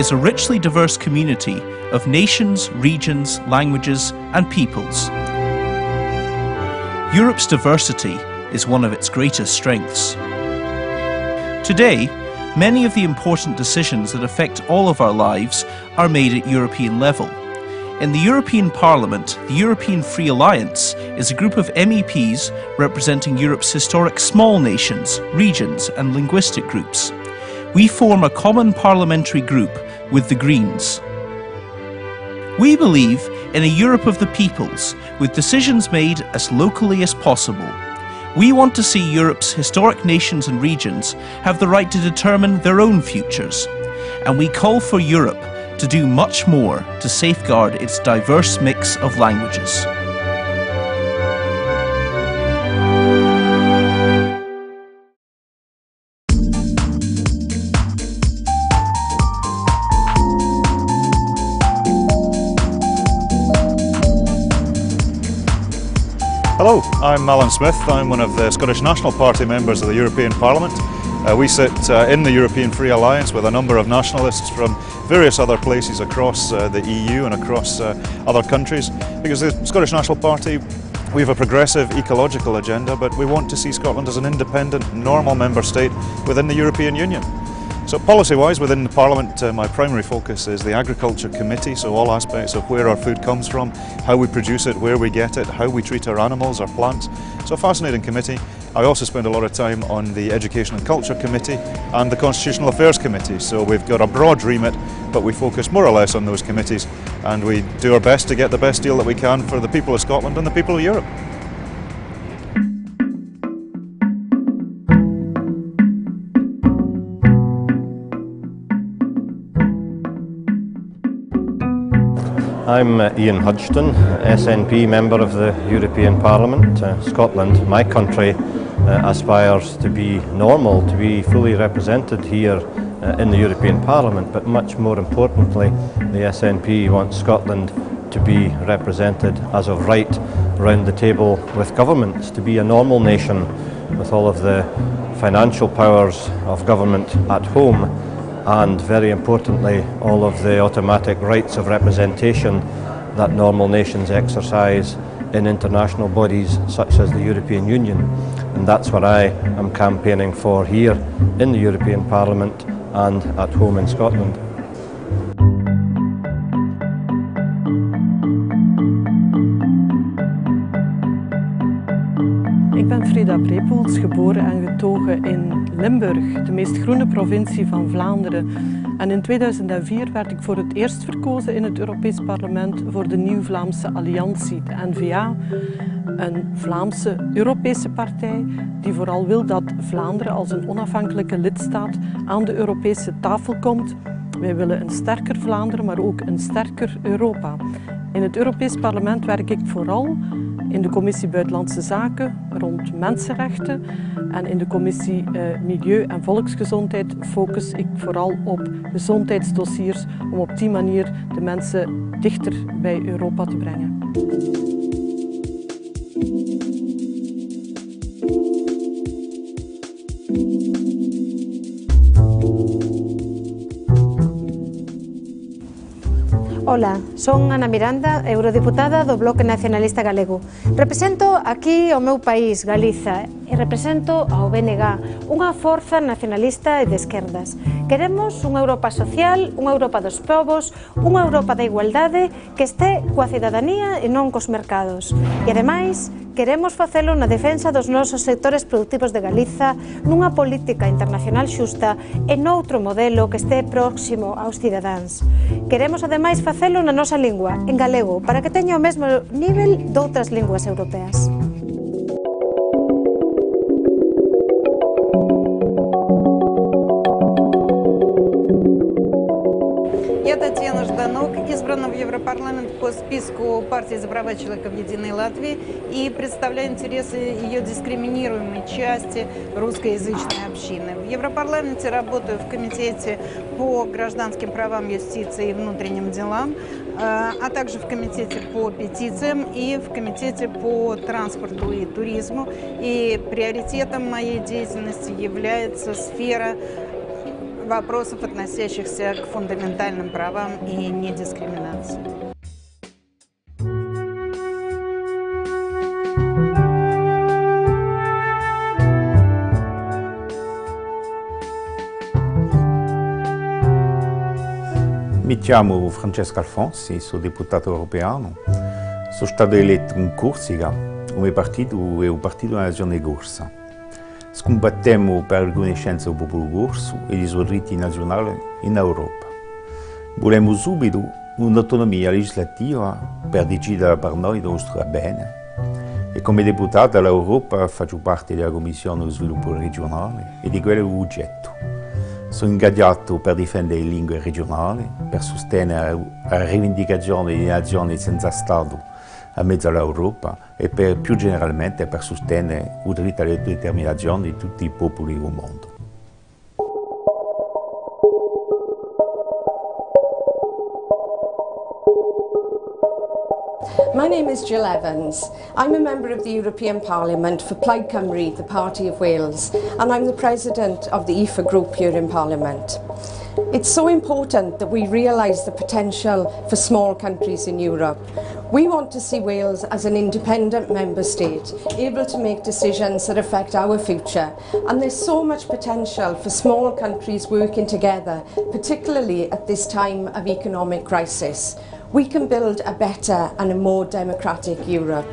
is a richly diverse community of nations, regions, languages and peoples. Europe's diversity is one of its greatest strengths. Today, many of the important decisions that affect all of our lives are made at European level. In the European Parliament, the European Free Alliance is a group of MEPs representing Europe's historic small nations, regions and linguistic groups. We form a common parliamentary group with the Greens. We believe in a Europe of the peoples, with decisions made as locally as possible. We want to see Europe's historic nations and regions have the right to determine their own futures. And we call for Europe to do much more to safeguard its diverse mix of languages. Hello, I'm Alan Smith. I'm one of the Scottish National Party members of the European Parliament. We sit in the European Free Alliance with a number of nationalists from various other places across the EU and across other countries, because the Scottish National Party, we have a progressive ecological agenda, but we want to see Scotland as an independent, normal member state within the European Union. So policy-wise, within the Parliament, my primary focus is the Agriculture Committee, so all aspects of where our food comes from, how we produce it, where we get it, how we treat our animals, our plants. So a fascinating committee. I also spend a lot of time on the Education and Culture Committee and the Constitutional Affairs Committee. So we've got a broad remit, but we focus more or less on those committees, and we do our best to get the best deal that we can for the people of Scotland and the people of Europe. I'm Ian Hudgston, SNP member of the European Parliament. Scotland, my country, aspires to be normal, to be fully represented here in the European Parliament, but much more importantly, the SNP wants Scotland to be represented as of right around the table with governments, to be a normal nation with all of the financial powers of government at home, and very importantly, all of the automatic rights of representation that normal nations exercise in international bodies such as the European Union. And that's what I am campaigning for here in the European Parliament and at home in Scotland. Ik ben Frida Brepoels, geboren en getogen in Limburg, de meest groene provincie van Vlaanderen. En in 2004 werd ik voor het eerst verkozen in het Europees Parlement voor de Nieuw-Vlaamse Alliantie, de N-VA. Een Vlaamse Europese partij die vooral wil dat Vlaanderen als een onafhankelijke lidstaat aan de Europese tafel komt. Wij willen een sterker Vlaanderen, maar ook een sterker Europa. In het Europees Parlement werk ik vooral in de Commissie Buitenlandse Zaken rond mensenrechten en in de Commissie Milieu en Volksgezondheid focus ik vooral op gezondheidsdossiers om op die manier de mensen dichter bij Europa te brengen. Hola, son Ana Miranda, eurodiputada do Bloque Nacionalista Galego. Represento aquí o meu país, Galiza, e represento ao BNG, unha forza nacionalista e de esquerdas. Queremos unha Europa social, unha Europa dos povos, unha Europa da igualdade que este coa cidadanía e non cos mercados. E ademais, queremos facelo na defensa dos nosos sectores productivos de Galiza, nunha política internacional xusta e noutro modelo que este próximo aos cidadáns. Queremos ademais facelo na nosa lingua, en galego, para que teña o mesmo nivel doutras linguas europeas. Избрана в Европарламент по списку партии за права человека в Единой Латвии и представляю интересы ее дискриминируемой части русскоязычной общины. В Европарламенте работаю в Комитете по гражданским правам, юстиции и внутренним делам, а также в Комитете по петициям и в Комитете по транспорту и туризму. И приоритетом моей деятельности является сфера вопросов, относящихся к фундаментальным правам и недискриминации. Mi chiamo Francesco Alfonsi, sono deputato europeo. Sono stato eletto in Corsica come partito e un partito della nazione corsa. Scombattiamo per la riconoscenza del popolo corso e dei suoi diritti nazionali in Europa. Volevamo subito un'autonomia legislativa per decidere per noi del nostro bene. E come deputato all'Europa faccio parte della Commissione dello Sviluppo Regionale e di quello oggetto. Sono ingaggiato per difendere le lingue regionali, per sostenere la rivendicazione di nazioni senza Stato a mezzo all'Europa e più generalmente per sostenere il diritto all'autodeterminazione di tutti i popoli del mondo. My name is Jill Evans. I'm a member of the European Parliament for Plaid Cymru, the Party of Wales, and I'm the President of the IFA group here in Parliament. It's so important that we realise the potential for small countries in Europe. We want to see Wales as an independent member state, able to make decisions that affect our future. And there's so much potential for small countries working together, particularly at this time of economic crisis. We can build a better and a more democratic Europe.